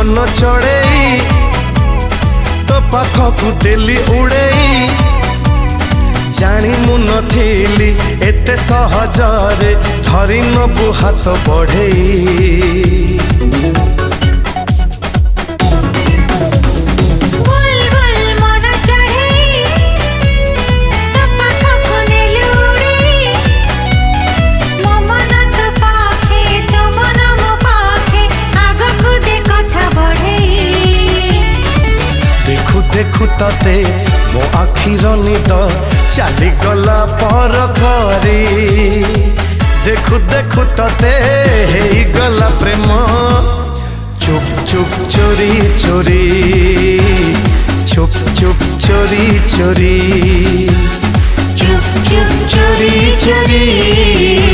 मन चढ़े तो पाखकु देली उड़े जानी मु नथिली एते सहजरे धरी नबु हाथ बढ़े देखु तते मो आखिर निद चली गला पर करी देखु देखु तते हेई गला प्रेम चुप चुप चोरी चोरी चुप चुप चोरी चोरी चुप चुप चोरी चोरी।